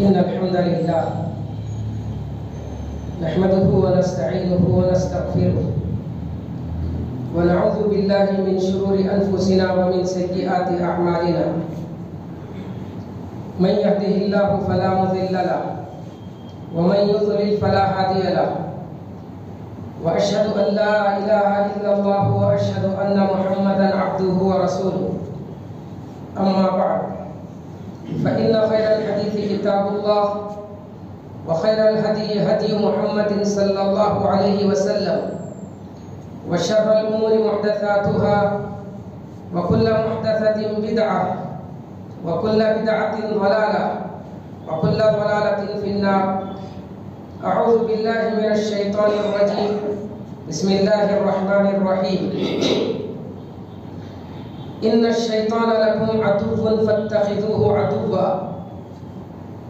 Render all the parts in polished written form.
إن الحمد لله نحمده ونستعينه ونستغفره ونعوذ بالله من شرور أنفسنا ومن سيئات أعمالنا من يهده الله فلا مضل له ومن يضلل فلا هادي له وأشهد أن لا إله إلا الله وأشهد أن محمدا عبده ورسوله أما بعد فإن خير الحديث كتاب الله وخير الهدي هدي محمد صلى الله عليه وسلم وشر الأمور محدثاتها وكل محدثة بدعة وكل بدعة ضلالة وكل ضلالة في النار. أعوذ بالله من الشيطان الرجيم. بسم الله الرحمن الرحيم. إن الشيطان لكم عدو فاتخذوه عدوا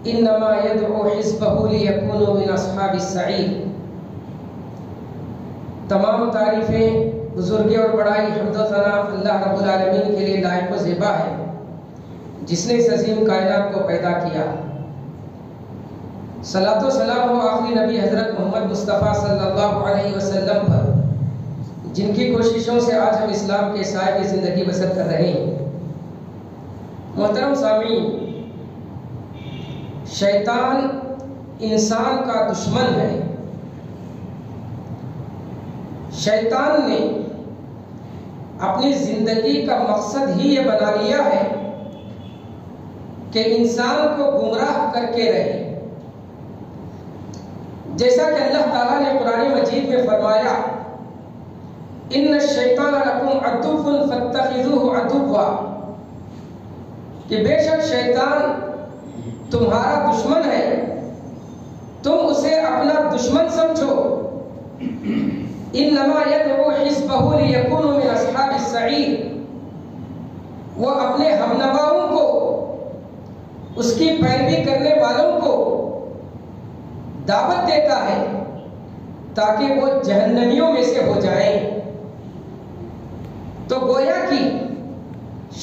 إنما يدعو حزبه ليكونوا من أصحاب السعير. تمام تعریفیں بزرگی اور بڑائی حمد و ثنا اللہ رب العالمین کے لیے لائق و زیبا ہے جس نے اس عظیم کائنات کو پیدا کیا. صلاۃ و سلام ہو آخری نبی حضرت محمد مصطفیٰ صلی اللہ علیہ وسلم پر جن کی کوششوں سے آج ہم اسلام کے سائے میں زندگی بسر کر رہے ہیں. محترم سامعین، شیطان انسان کا دشمن ہے. شیطان نے اپنی زندگی کا مقصد ہی یہ بنا لیا ہے کہ انسان کو گمراہ کر کے رہے. جیسا کہ اللہ تعالیٰ نے قرآن مجید میں فرمایا ان الشیطان لکم عدو فاتخذوہ عدوا، کہ بے شک شیطان تمہارا دشمن ہے، تم اسے اپنا دشمن سمجھو. انما یدعو حزبہ لیکونوا من اصحاب السعیر، وہ اپنے ہمنواؤں کو، اس کی پیروی کرنے والوں کو دعوت دیتا ہے تاکہ وہ جہنمیوں میں سے ہو جائیں. تو گویا کہ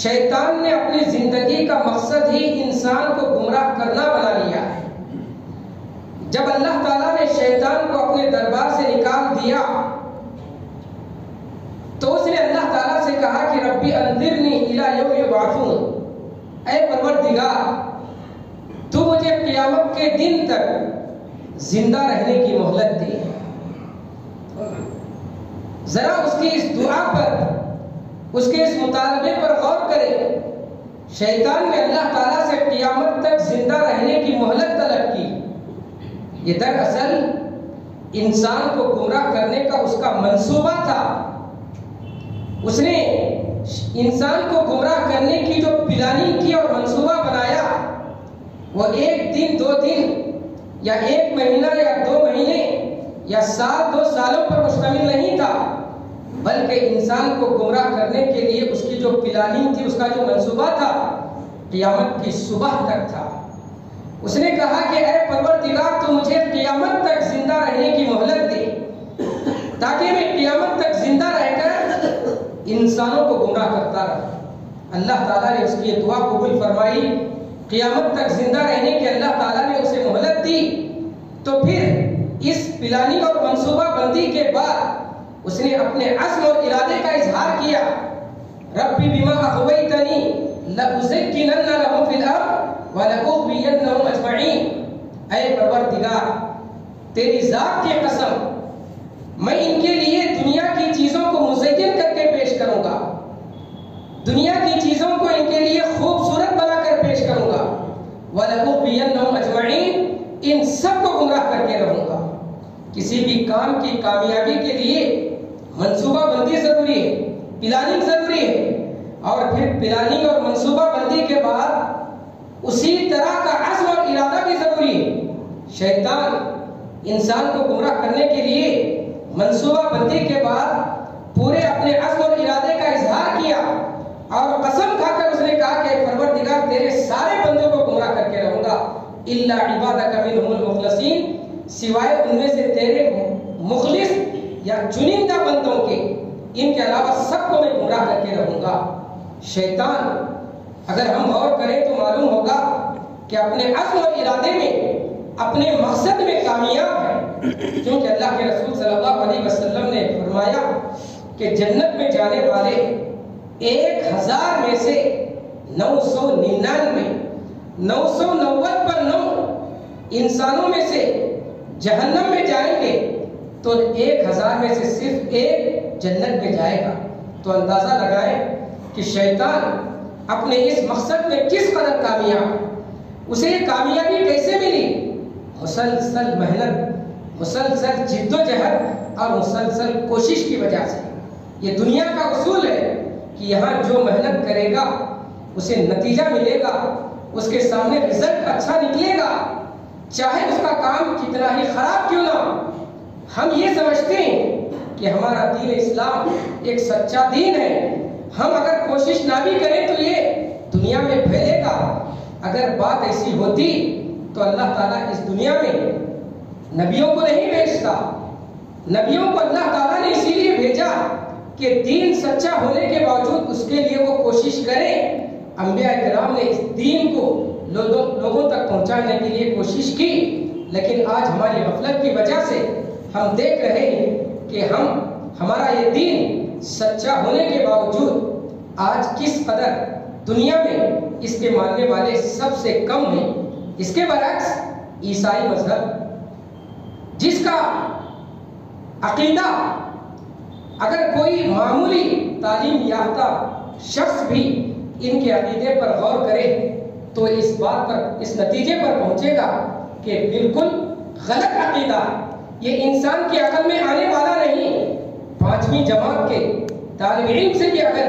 شیطان نے اپنی زندگی کا مقصد ہی انسان کو گمراہ کرنا بنا لیا ہے. جب اللہ تعالیٰ نے شیطان کو اپنے دربار سے نکال دیا تو اس نے اللہ تعالیٰ سے کہا کہ ربی انذرنی الی یوم یبعثون، اے پروردگار تو مجھے قیامت کے دن تک زندہ رہنے کی مہلت دے. ذرا اس کی اس دعا پر، اس کے اس مطالبے پر غور کرے. شیطان نے اللہ تعالیٰ سے قیامت تک زندہ رہنے کی مہلت طلب کی. یہ دراصل انسان کو گمراہ کرنے کا اس کا منصوبہ تھا. اس نے انسان کو گمراہ کرنے کی جو پلاننگ کی اور منصوبہ بنایا وہ ایک دن، 2 دن یا 1 مہینہ یا 2 مہینے یا سال 2 سالوں پر مشتمل نہیں تھا، بلکہ انسان کو گمراہ کرنے کے لیے اس کی جو پلاننگ تھی، اس کا جو منصوبہ تھا، قیامت کی صبح تک تھا. اس نے کہا کہ اے پروردگار تو مجھے قیامت تک زندہ رہنے کی مہلت دے تاکہ میں قیامت تک زندہ رہ کر انسانوں کو گمراہ کرتا رہا. اللہ تعالیٰ نے اس کی دعا قبول فرمائی. قیامت تک زندہ رہنے کی اللہ تعالیٰ نے اسے مہلت دی. تو پھر اس پلاننگ اور منصوبہ بندی کے بعد اس نے اپنے عزم اور ارادے کا اظہار کیا. ربی بما اغویتنی لأزینن لهم فی الارض ولأغوینہم اجمعین، اے پروردگار تیری ذات کی قسم میں ان کے لیے دنیا کی چیزوں کو مزین کر کے پیش کروں گا، دنیا کی چیزوں کو ان کے لیے خوبصورت بنا کر پیش کروں گا. وَلَأُغْوِيَنَّهُمْ أَجْمَعِينَ، ان سب کو گمراہ کر کے رہوں گا. کسی بھی کام کی کامیابی کے لیے منصوبہ بندی ضروری ہے، پلاننگ ضروری ہے، اور پھر پلاننگ اور منصوبہ بندی کے بعد اسی طرح کا عزم اور ارادہ بھی ضروری ہے. شیطان انسان کو گمراہ کرنے کے لیے منصوبہ بندی کے بعد پورے اپنے عزم اور ارادے کا اظہار کیا اور قسم کھا کر اس نے کہا کہ پروردگار تیرے سارے بندوں کو گمراہ کر کے رہوں گا الا عبادک منہم المخلصین، سوائے ان میں سے تیرے مخلص یا چنندہ بندوں کے، ان کے علاوہ سب کو میں گمراہ کر کے رہوں گا. شیطان اگر ہم غور کریں تو معلوم ہوگا کہ اپنے عزم و ارادے میں اپنے مقصد میں کامیاب ہے، کیونکہ اللہ کے رسول صلی اللہ علیہ وسلم نے فرمایا کہ جنت میں جانے والے 1000 میں سے 999 990 پر 9 انسانوں میں سے جہنم میں جائیں گے تو 1000 میں سے صرف 1 جنت میں جائے گا۔ تو اندازہ لگائیں کہ شیطان اپنے اس مقصد میں کس قدر کامیاب، اسے یہ کامیابی کیسے ملی؟ مسلسل محنت، مسلسل جد و جہد اور مسلسل کوشش کی وجہ سے۔ یہ دنیا کا اصول ہے کہ یہاں جو محنت کرے گا اسے نتیجہ ملے گا، اس کے سامنے رزلٹ اچھا نکلے گا، چاہے اس کا کام کتنا ہی خراب کیوں نہ ہو۔ ہم یہ سمجھتے ہیں کہ ہمارا دین اسلام ایک سچا دین ہے، ہم اگر کوشش نہ بھی کریں تو یہ دنیا میں پھیلے گا۔ اگر بات ایسی ہوتی تو اللہ تعالیٰ اس دنیا میں نبیوں کو نہیں بھیجتا۔ نبیوں کو اللہ تعالیٰ نے اسی لیے بھیجا کہ دین سچا ہونے کے باوجود اس کے لیے وہ کوشش کریں۔ انبیاء کرام نے اس دین کو لوگوں تک پہنچانے کے لیے کوشش کی، لیکن آج ہماری غفلت کی وجہ سے ہم دیکھ رہے ہیں کہ ہمارا یہ دین سچا ہونے کے باوجود آج کس قدر دنیا میں اس کے ماننے والے سب سے کم ہیں۔ اس کے برعکس عیسائی مذہب، جس کا عقیدہ اگر کوئی معمولی تعلیم یافتہ شخص بھی ان کے عقیدے پر غور کرے تو اس بات پر، اس نتیجے پر پہنچے گا کہ بالکل غلط عقیدہ، یہ انسان کی عقل میں آنے والا نہیں۔ 5ویں جماعت کے طالب علم سے بھی اگر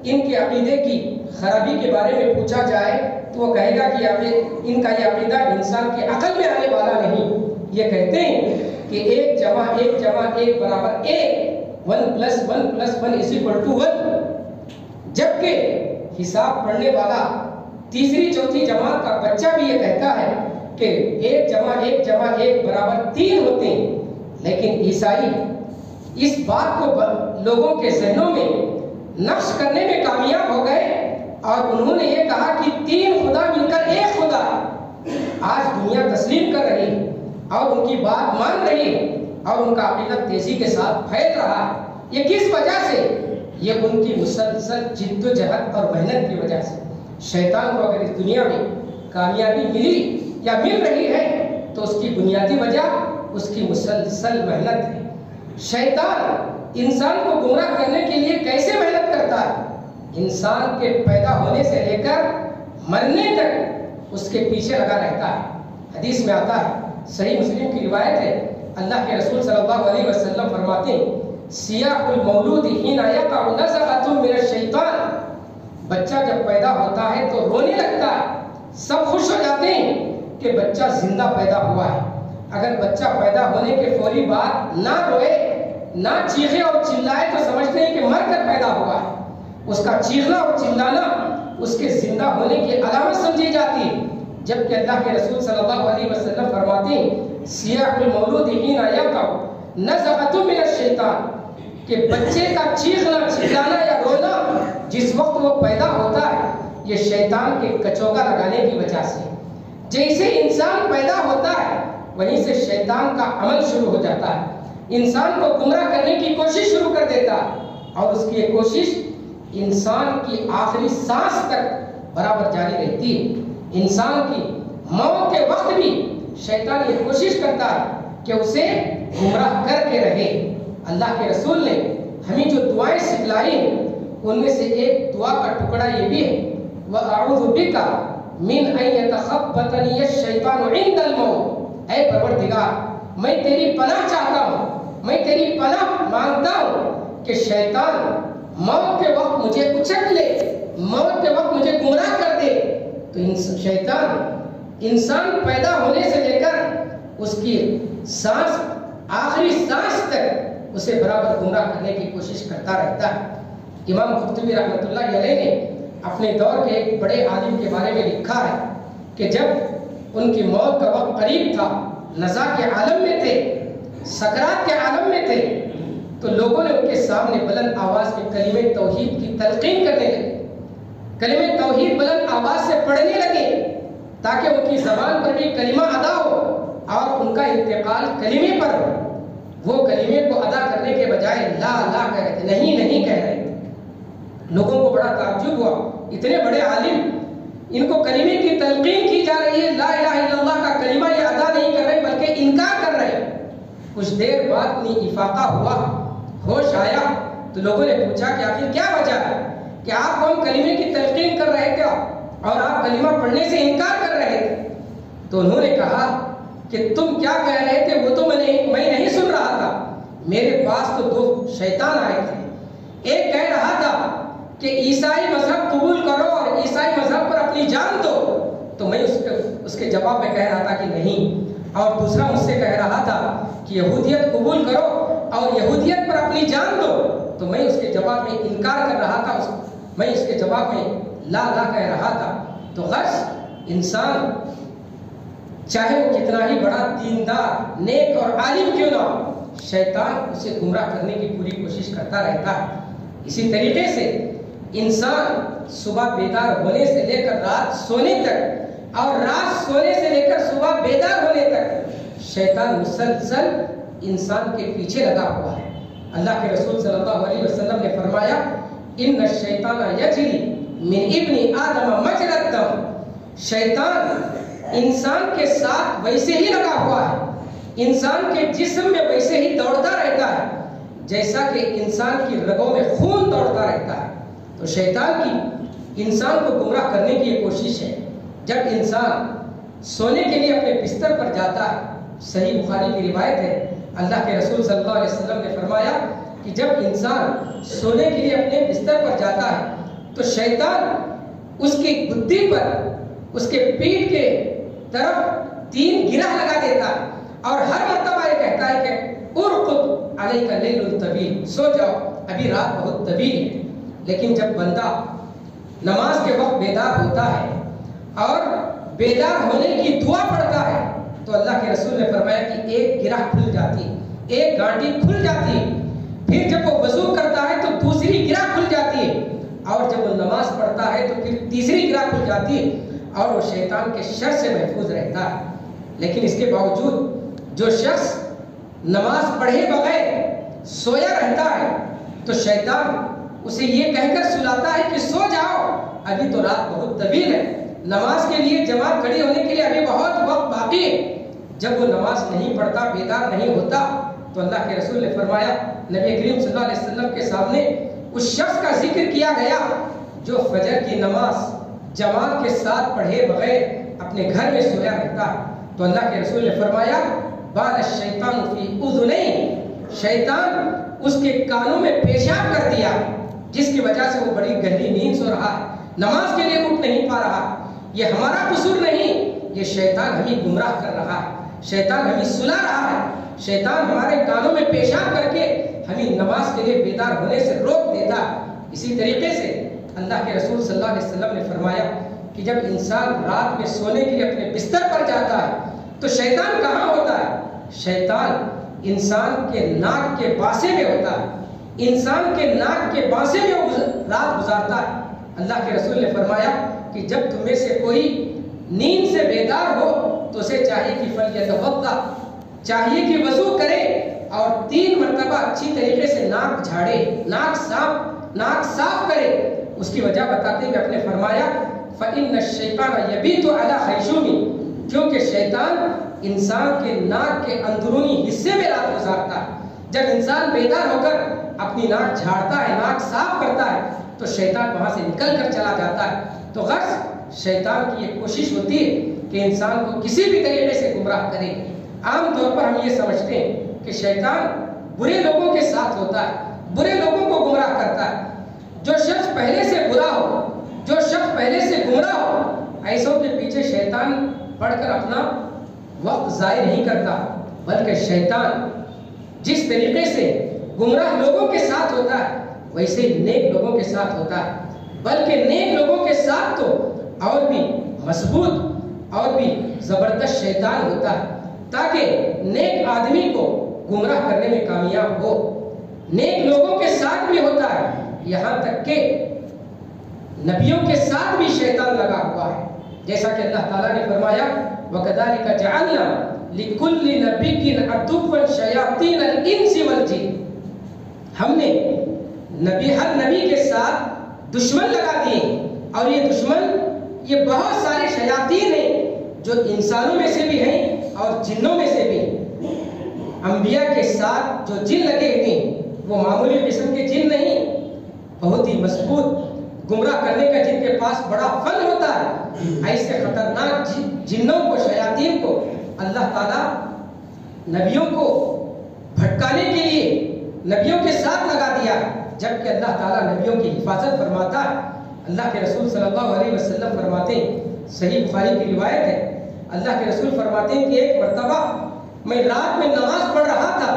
ان کے عقیدے کی خرابی کے بارے میں پوچھا جائے تو وہ کہے گا کہ ان کا یہ عقیدہ انسان کی عقل میں آنے والا نہیں۔ یہ کہتے ہیں کہ 1 جمع 1 جمع 1 برابر 1، 1 + 1 + 1 = 1، جبکہ حساب پڑھنے والا تیسری چوتھی جماعت کا بچہ بھی یہ کہتا ہے کہ 1 جمع 1 جمع 1 برابر 3 ہوتے ہیں۔ لیکن عیسائی اس بات کو لوگوں کے ذہنوں میں نقش کرنے میں کامیاب ہو گئے اور انہوں نے یہ کہا کہ 3 خدا مل کر 1 خدا۔ آج دنیا تسلیم کر رہی اور ان کی بات مان رہی اور ان کا عقیدہ تیزی کے ساتھ پھیل رہا ہے۔ یہ کس وجہ سے؟ یہ ان کی مسلسل جد و جہد اور محنت کی وجہ سے۔ شیطان کو اگر اس دنیا میں کامیابی ملی یا مل رہی ہے تو اس کی بنیادی وجہ اس کی مسلسل محنت ہے۔ شیطان انسان کو گمراہ کرنے کے لیے کیسے محنت کرتا ہے؟ انسان کے پیدا ہونے سے لے کر مرنے تک اس کے پیچھے لگا رہتا ہے۔ حدیث میں آتا ہے، صحیح مسلم کی روایت ہے، اللہ کے رسول صلی اللہ علیہ وسلم فرماتے ہیں، سیاح المولود حین یقع نزغۃ من الشیطان، بچہ جب پیدا ہوتا ہے تو رونے لگتا ہے، سب خوش ہو جاتے ہیں کہ بچہ زندہ پیدا ہوا ہے۔ اگر بچہ پیدا ہونے کے فوری بعد نہ روئے، نہ چیخے اور چلائے تو سمجھتے ہیں کہ مر کر پیدا ہوا ہے۔ اس کا چیخنا اور چلانا اس کے زندہ ہونے کی علامت سمجھی جاتی ہے، جبکہ اللہ کے رسول صلی اللہ علیہ وسلم فرماتے ہیں، سیاح المولود حین یقع نزغۃ من الشیطان، کہ بچے کا چیخنا چلانا یا رونا جس وقت وہ پیدا ہوتا ہے یہ شیطان کے کچوگا لگانے کی وجہ سے۔ جیسے انسان پیدا ہوتا ہے وہیں سے شیطان کا عمل شروع ہو جاتا ہے، انسان کو گمراہ کرنے کی کوشش شروع کر دیتا ہے اور اس کی یہ کوشش انسان کی آخری سانس تک برابر جاری رہتی ہے۔ انسان کی موت کے وقت بھی شیطان یہ کوشش کرتا ہے کہ اسے گمراہ کر کے رہے۔ اللہ کے رسول نے ہمیں جو دعائیں سکھلائی ہیں ان میں سے ایک دعا کا ٹکڑا یہ بھی ہے، وَأَعُوذُ بِكَ مِنْ أَنْ يَتَخَبَّطَنِيَ الشَّيْطَانُ عِنْدَ الْمَوْتِ، اے پروردگار میں تیری پناہ چاہتا ہوں، میں تیری پناہ مانگتا ہوں کہ شیطان موت کے وقت مجھے اچک لے، موت کے وقت مجھے گمراہ کر دے۔ تو شیطان انسان پیدا ہونے سے لے کر اس کی سانس آخری سانس تک اسے برابر گمراہ کرنے کی کوشش کرتا رہتا ہے۔ امام قرطبی رحمۃ اللہ علیہ نے اپنے دور کے ایک بڑے عالم کے بارے میں لکھا ہے کہ جب ان کی موت کا وقت قریب تھا، نزا کے عالم میں تھے، سکرات کے عالم میں تھے، تو لوگوں نے ان کے سامنے بلند آواز میں کلمہ توحید کی تلقین کرنے لگے، کلمہ توحید بلند آواز سے پڑھنے لگے تاکہ ان کی زبان پر بھی کلمہ ادا ہو اور ان کا انتقال کلمے پر ہو۔ وہ کلمے کو ادا کرنے کے بجائے لا لا کہہ رہے تھے، نہیں نہیں کہہ رہے تھے۔ لوگوں کو بڑا تعجب ہوا، اتنے بڑے عالم، ان کو کلمے کی تلقین کی جا رہی ہے، لا الہ الا اللہ کا کلمہ یہ ادا نہیں کر رہے بلکہ انکار کر رہے ہیں۔ کچھ دیر بعد انہیں افاقہ ہوا، ہوش آیا، تو لوگوں نے پوچھا کہ آخر کیا وجہ ہے کہ آپ کو ہم کلمے کی تلقین کر رہے تھے اور آپ کلمہ پڑھنے سے انکار کر رہے تھے؟ تو انہوں نے کہا کہ تم کیا کہہ رہے تھے وہ تو میں نہیں سن رہا تھا، میرے پاس تو دو شیطان آئے تھے، ایک کہہ رہا تھا کہ عیسائی مذہب قبول کرو اور عیسائی مذہب پر اپنی جان دو، تو میں اس کے جواب میں کہہ رہا تھا کہ نہیں، اور دوسرا مجھ سے کہہ رہا تھا کہ یہودیت قبول کرو اور یہودیت پر اپنی جان دو، تو میں اس کے جواب میں انکار کر رہا تھا، میں اس کے جواب میں لا لا کہہ رہا تھا۔ تو غرض انسان چاہے وہ کتنا ہی بڑا دیندار، نیک اور عالم کیوں نہ ہو، شیطان اسے گمراہ کرنے کی پوری کوشش کرتا رہتا ہے۔ اسی طریقے سے انسان صبح بیدار ہونے سے لے کر رات سونے تک اور رات سونے سے لے کر صبح بیدار ہونے تک شیطان مسلسل انسان کے پیچھے لگا ہوا ہے۔ اللہ کے رسول صلی اللہ علیہ وسلم نے فرمایا ان الشیطان یجری من ابن آدم مجری الدم، شیطان انسان کے ساتھ ویسے ہی لگا ہوا ہے، انسان کے جسم میں ویسے ہی دوڑتا رہتا ہے جیسا کہ انسان کی رگوں میں خون دوڑتا رہتا ہے۔ تو شیطان کی انسان کو گمراہ کرنے کی یہ کوشش ہے۔ جب انسان سونے کے لیے اپنے بستر پر جاتا ہے، صحیح بخاری کی روایت ہے، اللہ کے رسول صلی اللہ علیہ وسلم نے فرمایا کہ جب انسان سونے کے لیے اپنے بستر پر جاتا ہے تو شیطان اس کی گدی پر، اس کے پیٹھ کے طرف 3 گرہ لگا دیتا ہے اور ہر مرتبہ یہ کہتا ہے کہ ارقد علیک لیل طویل، سو جاؤ ابھی رات بہت طویل ہے۔ لیکن جب بندہ نماز کے وقت بیدار ہوتا ہے اور بیدار ہونے کی دعا پڑھتا ہے تو اللہ کے رسول نے فرمایا کہ ایک گرہ کھل جاتی، ایک گانٹی کھل جاتی، پھر جب وہ وضو کرتا ہے تو دوسری گرہ کھل جاتی ہے، اور جب وہ نماز پڑھتا ہے تو پھر تیسری گرہ کھل جاتی ہے، اور وہ شیطان کے شر سے محفوظ رہتا ہے۔ لیکن اس کے باوجود جو شخص نماز پڑھے بغیر سویا رہتا ہے تو شیطان اسے یہ کہہ کر سلاتا ہے کہ سو جاؤ ابھی تو رات بہت طویل ہے، نماز کے لیے جماعت کھڑی ہونے کے لیے ابھی بہت وقت باقی ہے۔ جب وہ نماز نہیں پڑھتا، بیدار نہیں ہوتا، تو اللہ کے رسول نے فرمایا، نبی کریم صلی اللہ علیہ وسلم کے سامنے اس شخص کا ذکر کیا گیا جو فجر کی نماز جماعت کے ساتھ پڑھے بغیر اپنے گھر میں سویا رہتا ہے۔ تو اللہ کے رسول نے فرمایا بال الشیطان فی اذنیہ، شیطان اس کے کانوں میں پیشاب کر دیا جس کی وجہ سے وہ بڑی گہری نیند سو رہا ہے، نماز کے لیے اٹھ نہیں پا رہا۔ یہ ہمارا قصور نہیں، یہ شیطان ہمیں گمراہ کر رہا ہے، شیطان ہمیں سلا رہا ہے، شیطان ہمارے کانوں میں پیشاب کر کے ہمیں نماز کے لیے بیدار ہونے سے روک دیتا ہے۔ اسی طریقے سے اللہ کے رسول صلی اللہ علیہ وسلم نے فرمایا کہ جب انسان رات میں سونے کے لیے اپنے بستر پر جاتا ہے تو شیطان کہاں ہوتا ہے؟ شیطان انسان کے ناک کے باسے میں ہوتا ہے، انسان کے ناک کے باسے میں وہ رات گزارتا ہے۔ اللہ کے رسول نے فرمایا کہ جب تم میں سے کوئی نیند سے بیدار ہو تو اسے چاہیے کہ فلیتوضا، چاہیے کہ وضو کرے اور 3 مرتبہ اچھی طریقے سے ناک جھاڑے، ناک صاف کرے۔ اس کی وجہ بتاتے ہوئے آپ نے فرمایا فَإِنَّ الشَّيْطَانَ يَبِيتُ عَلَى خَيْشُومِ، کیونکہ شیطان انسان کے ناک کے اندرونی حصے میں رات گزارتا ہے۔ جب انسان بیدار ہو کر اپنی ناک جھاڑتا ہے، ناک صاف کرتا ہے تو شیطان وہاں سے نکل کر چلا جاتا ہے۔ تو غرض شیطان کی یہ کوشش ہوتی ہے کہ انسان کو کسی بھی طریقے سے گمراہ کرے۔ عام طور پر ہم یہ سمجھتے ہیں کہ شیطان برے لوگوں کے ساتھ ہوتا ہے، برے لوگوں کو گمراہ کرتا ہے۔ جو شخص پہلے سے برا ہو، جو شخص پہلے سے گمراہ ہو، ایسوں کے پیچھے شیطان پڑھ کر اپنا وقت ضائع نہیں کرتا، بلکہ شیطان جس طریقے سے گمراہ لوگوں کے ساتھ ہوتا ہے ویسے ہی نیک لوگوں کے ساتھ ہوتا ہے، بلکہ نیک لوگوں کے ساتھ تو اور بھی مضبوط اور بھی زبردست شیطان ہوتا ہے، تاکہ نیک آدمی کو گمراہ کرنے میں کامیاب ہو۔ نیک لوگوں کے ساتھ بھی ہوتا ہے، یہاں تک کہ نبیوں کے ساتھ بھی شیطان لگا ہوا ہے۔ جیسا کہ اللہ تعالیٰ نے فرمایا وَكَذَلِكَ جَعَلْنَا لِكُلِّ نَبِيٍّ عَدُوًّا شَيَاطِينَ الْإِنسِ وَالْجِنِّ، ہم نے ہر نبی کے ساتھ دشمن لگا دیے، اور یہ دشمن یہ بہت سارے شیاطین ہیں جو انسانوں میں سے بھی ہیں اور جنوں میں سے بھی۔ انبیاء کے ساتھ جو جن لگے ہوئے ہیں وہ معمولی قسم کے جن نہیں، بہت ہی مضبوط گمراہ کرنے کا جن کے پاس بڑا فن ہوتا ہے۔ ایسے خطرناک جنوں کو، شیاطین کو اللہ تعالیٰ نبیوں کو بھٹکانے کے لیے نبیوں کے ساتھ لگا دیا، جبکہ اللہ تعالیٰ نبیوں کی حفاظت فرماتا ہے۔ اللہ کے رسول صلی اللہ علیہ وسلم فرماتے ہیں، صحیح بخاری کی روایت ہے، اللہ کے رسول فرماتے ہیں کہ ایک مرتبہ میں رات میں نماز پڑھ رہا تھا،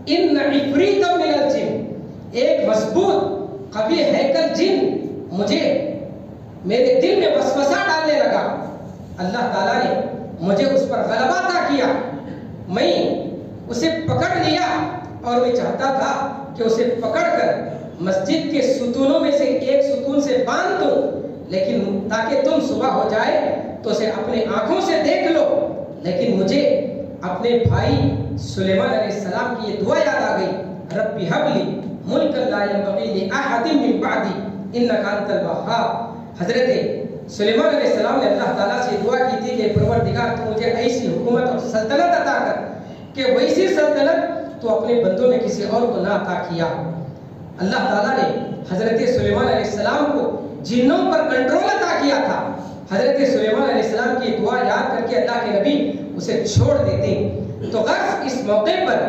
ان عفریتا من الجن، ایک مضبوط قوی ہیکل جن مجھے میرے دل میں وسوسہ ڈالنے لگا۔ اللہ تعالیٰ نے مجھے اس پر غلبہ عطا کیا، میں اسے پکڑ لیا اور میں چاہتا تھا کہ اسے پکڑ کر مسجد کے ستونوں میں سے ایک ستون سے باندھ دوں، لیکن تاکہ تم صبح ہو جائے تو اسے اپنے آنکھوں سے دیکھ لو، لیکن مجھے اپنے بھائی سلیمان علیہ السلام کی یہ دعا یاد آ گئی، رب ہب لی ملکا لا ینبغی لأحد من بعدی انک انت الوہاب۔ حضرت سلیمان علیہ السلام نے اللہ تعالیٰ سے دعا کی تھی کہ پروردگار تو مجھے ایسی حکومت اور سلطنت عطا کر کہ ویسی سلطنت تو اپنے بندوں میں کسی اور کو نہ عطا کیا۔ اللہ تعالیٰ نے حضرت سلیمان علیہ السلام کو جنوں پر کنٹرول عطا کیا تھا۔ حضرت سلیمان علیہ السلام کی دعا یاد کر کے اللہ کے نبی اسے چھوڑ دیتے، تو غرض اس موقع پر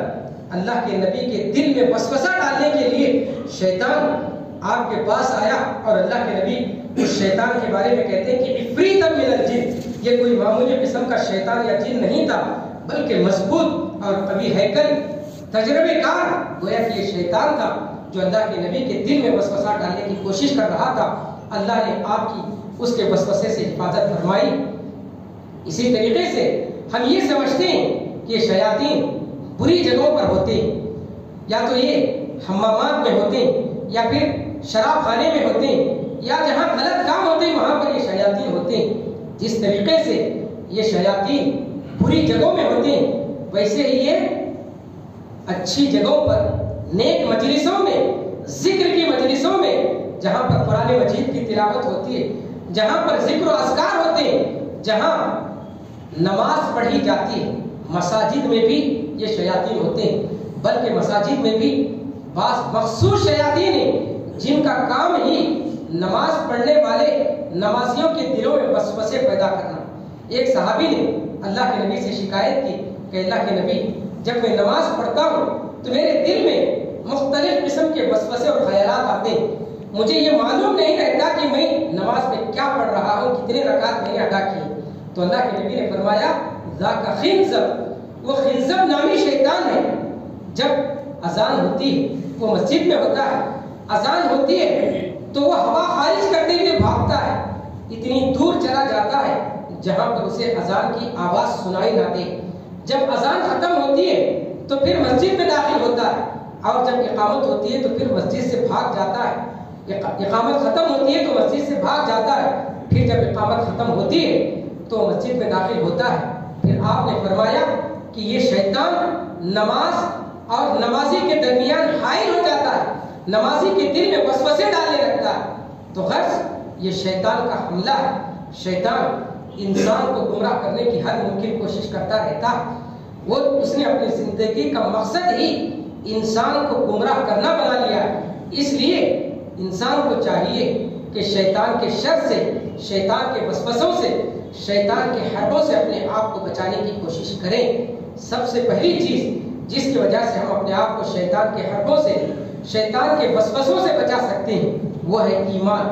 اللہ کے نبی کے دل میں وسوسہ ڈالنے کے لیے شیطان آپ کے پاس آیا، اور اللہ کے نبی اس شیطان کے بارے میں کہتے ہیں کہ عفریتا من الجن، یہ کوئی معمولی قسم کا شیطان یا جن نہیں تھا، بلکہ مضبوط اور قوی ہیکل تجربے کار گویا کہ یہ شیطان تھا جو اللہ کے نبی کے دل میں وسوسہ ڈالنے کی کوشش کر رہا تھا۔ اللہ نے آپ کی اس کے وسوسے سے حفاظت فرمائی۔ اسی طریقے سے ہم یہ سمجھتے ہیں کہ یہ شیاطین بری جگہوں پر ہوتے ہیں، یا تو یہ حمامات میں ہوتے ہیں، یا پھر شراب خانے میں ہوتے ہیں، یا جہاں غلط کام ہوتے ہیں وہاں پر یہ شیاطین ہوتے ہیں۔ جس طریقے سے یہ شیاطین بری جگہوں میں ہوتے ہیں، ویسے ہی یہ اچھی جگہوں پر، نیک مجلسوں میں، ذکر کی مجلسوں میں، جہاں پر قرآن مجید کی تلاوت ہوتی ہے، جہاں پر ذکر و اذکار ہوتے ہیں، جہاں نماز پڑھی جاتی ہے، مساجد میں بھی یہ شیاطین ہوتے ہیں۔ بلکہ مساجد میں بھی بعض مخصوص شیاطین ہیں جن کا کام ہی نماز پڑھنے والے نمازیوں کے دلوں میں وسوسے پیدا کرنا۔ ایک صحابی نے اللہ کے نبی سے شکایت کی کہ اللہ کے نبی، جب میں نماز پڑھتا ہوں تو میرے دل میں مختلف قسم کے وسوسے اور خیالات آتے ہیں، مجھے یہ معلوم نہیں رہتا کہ میں نماز میں کیا پڑھ رہا ہوں، کتنے رکعت میں نے ادا کی۔ تو اللہ کے نبی نے فرمایا ذاک خنزب، وہ خنزب نامی شیطان ہے، جب اذان ہوتی ہے وہ مسجد میں ہوتا ہے، اذان ہوتی ہے تو وہ ہوا خارج کرتے ہوئے بھاگتا ہے، اتنی دور چلا جاتا ہے جہاں پر اسے اذان کی آواز سنائی نہ دے۔ جب اذان ختم ہوتی ہے تو پھر مسجد میں داخل ہوتا ہے، اور جب اقامت ہوتی ہے تو پھر مسجد سے بھاگ جاتا ہے۔ اقامت ختم ہوتی ہے تو مسجد سے بھاگ جاتا ہے، پھر جب اقامت ختم ہوتی ہے تو مسجد میں داخل ہوتا ہے۔ پھر آپ نے فرمایا کہ یہ شیطان نماز اور نمازی کے درمیان حائل ہو جاتا ہے، نمازی کے دل میں وسوسے ڈالنے لگتا ہے۔ تو غرض یہ شیطان کا حملہ ہے۔ شیطان انسان کو گمراہ کرنے کی ہر ممکن کوشش کرتا رہتا ہے، وہ اس نے اپنی زندگی کا مقصد ہی انسان کو گمراہ کرنا بنا لیا ہے۔ اس لیے انسان کو چاہیے کہ شیطان کے شر سے، شیطان کے وسوسوں سے، شیطان کے حربوں سے اپنے آپ کو بچانے کی کوشش کریں۔ سب سے پہلی چیز جس کی وجہ سے ہم اپنے آپ کو شیطان کے حربوں سے، شیطان کے وسوسوں سے بچا سکتے ہیں، وہ ہے ایمان۔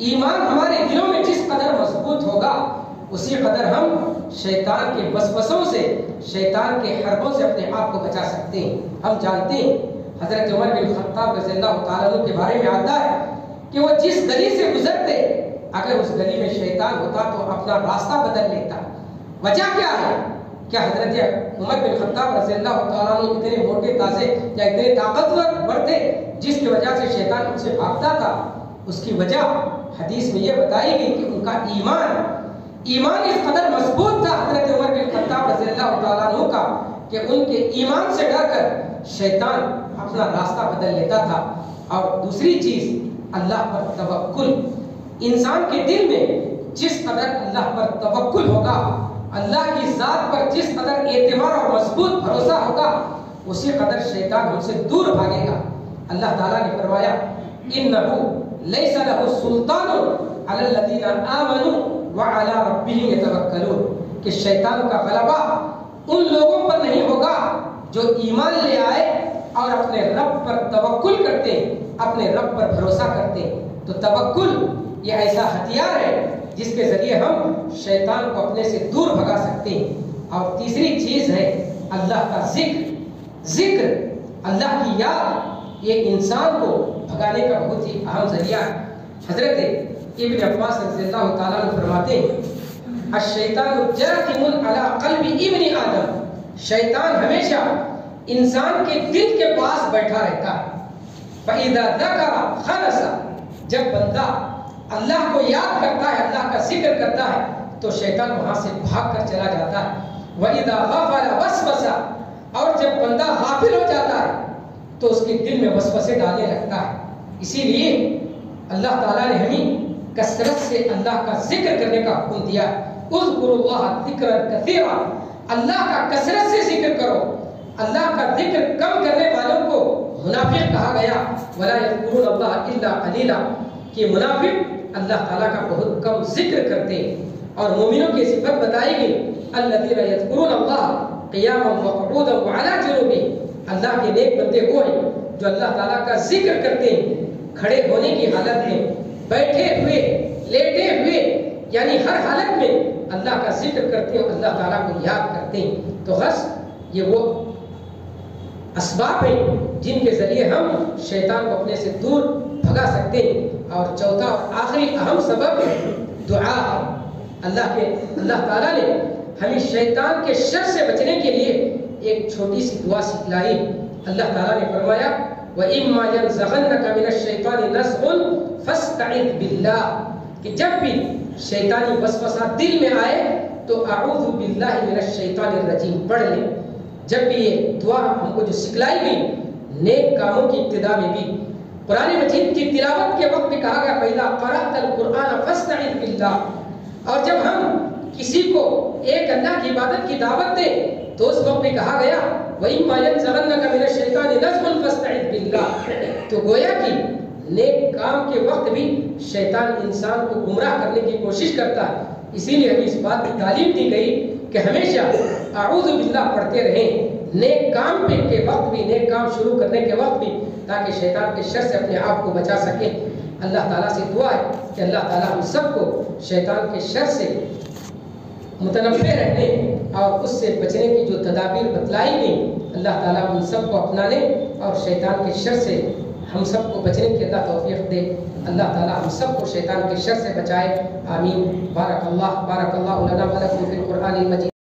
ایمان ہمارے دلوں میں جس قدر مضبوط ہوگا اسی قدر ہم شیطان کے وسوسوں سے، شیطان کے حربوں سے اپنے آپ کو بچا سکتے ہیں۔ ہم جانتے ہیں حضرت عمر بن خطاب رضی اللہ تعالیٰ عنہ کے بارے میں آتا ہے کہ وہ جس گلی سے گزرتے اگر اس گلی میں شیطان ہوتا تو اپنا راستہ بدل لیتا۔ وجہ کیا ہے؟ کیا حضرت عمر بن خطاب رضی اللہ تعالیٰ عنہ اتنے موٹے تازے یا اتنے طاقتور تھے جس کی وجہ سے شیطان ان سے بھاگتا تھا؟ اس کی وجہ حدیث میں یہ بتائی گئی کہ ان کا ایمان اس قدر مضبوط تھا حضرت عمر بن خطاب رضی اللہ تعالیٰ عنہ کا کہ ان کے ایمان سے ڈر کر شیطان اپنا راستہ بدل لیتا تھا۔ اور دوسری چیز اللہ پر توکل، انسان کے دل میں جس قدر اللہ پر توکل ہوگا، اللہ کی ذات پر جس قدر اعتبار اور مضبوط بھروسہ ہوگا، اسی قدر شیطان ہم سے دور بھاگے گا۔ اللہ تعالیٰ نے فرمایا اِنَّهُ لَيْسَ لَهُ سُلْطَانٌ عَلَى الَّذِينَ آمَنُوا وَعَلَى رَبِّهِمْ يَتَوَكَّلُونَ کہ شیطان کا غلبہ ان لوگوں پر نہیں ہوگا جو ایمان لے آئے اور اپنے رب پر توکل کرتے، اپنے رب پر بھروسہ کرتے۔ تو توکل یہ ایسا ہتھیار ہے جس کے ذریعے ہم شیطان کو اپنے سے دور بھگا سکتے ہیں۔ اور تیسری چیز ہے اللہ کا ذکر، اللہ کی یاد، یہ انسان کو بھگانے کا بہت ہی اہم ذریعہ ہے۔ حضرت ابن عباس رضی اللہ تعالیٰ عنہ فرماتے ہیں الشیطان جاثم علی قلب ابن آدم، شیطان ہمیشہ انسان کے دل کے پاس بیٹھا رہتا ہے۔ فَإِذَا ذَكَرَ خَلَصَ، جب بندہ اللہ کو یاد کرتا ہے، اللہ کا ذکر کرتا ہے، تو شیطان وہاں سے بھاگ کر چلا جاتا ہے۔ وَإِذَا غَفَلَ وَسْوَسَ، اور جب بندہ غافل ہو جاتا ہے تو اس کے دل میں وسوسے ڈالنے لگتا ہے۔ اسی لیے اللہ تعالیٰ نے ہمیں کثرت سے اللہ کا ذکر کرنے کا حکم دیا۔ اذکروا اللہ ذکرا کثیرا، اللہ کا کثرت سے ذکر کرو۔ اللہ کا ذکر کم کرنے والوں کو منافق کہا گیا، ولا یذکرون اللہ الا قلیلا، کہ منافق اللہ تعالیٰ کا بہت کم ذکر کرتے ہیں۔ اور مومنوں کی صفت بتائی گئی الذین یذکرون اللہ قیاما وقعودا وعلی جنوبہم، اللہ کے نیک بندے وہ ہیں جو اللہ تعالیٰ کا ذکر کرتے ہیں کھڑے ہونے کی حالت میں، بیٹھے ہوئے، لیٹے ہوئے، یعنی ہر حالت میں اللہ کا ذکر کرتے ہیں، اللہ تعالیٰ کو یاد کرتے ہیں۔ تو بس یہ وہ اسباب ہیں جن کے ذریعے ہم شیطان کو اپنے سے دور بھگا سکتے ہیں۔ اور چوتھا اور آخری اہم سبب دعا ہے۔ اللہ تعالیٰ نے ہمیں شیطان کے شر سے بچنے کے لیے ایک چھوٹی سی دعا سکھلائی۔ اللہ تعالیٰ نے فرمایا وَإِمَّا يَنزَغَنَّكَ مِنَ الشَّيْطَانِ نَزْغٌ فَاسْتَعِذْ بِاللَّهِ، کہ جب بھی شیطانی وسوسہ دل میں آئے تو اعوذ باللہ من الشیطان الرجیم پڑھ لیں۔ جب بھی یہ دعا ہم کو جو سکھلائی گئی نیک کاموں کی ابتدا میں بھی، قرآن مجید کی تلاوت کے وقت بھی کہا گیا فَإِذَا قَرَأْتَ الْقُرْآنَ فَاسْتَعِذْ بِاللَّهِ، اور جب ہم کسی کو ایک اللہ کی عبادت کی دعوت دیں تو اس وقت بھی کہا گیا وَإِمَّا يَنزَغَنَّكَ مِنَ الشَّيْطَانِ نَزْغٌ فَاسْتَعِذْ بِاللَّهِ۔ تو گویا کہ نیک کام کے وقت بھی شیطان انسان کو گمراہ کرنے کی کوشش کرتا ہے، اسی لیے ہمیں اس بات کی تعلیم دی گئی کہ ہمیشہ اعوذ باللہ پڑھتے رہیں نیک کام کے وقت بھی، نیک کام شروع کرنے کے وقت بھی، تاکہ شیطان کے شر سے اپنے آپ کو بچا سکے۔ اللہ تعالیٰ سے دعا ہے کہ اللہ تعالیٰ ہم سب کو شیطان کے شر سے متنبع رہنے اور اس سے بچنے کی جو تدابیر بتلائی گئی اللہ تعالیٰ ان سب کو اپنانے اور شیطان کے شر سے ہم سب کو بچنے کی اللہ توفیق دے۔ اللہ تعالیٰ ہم سب کو شیطان کے شر سے بچائے، آمین۔ بارک اللہ لنا و لکم فی القرآن المجید۔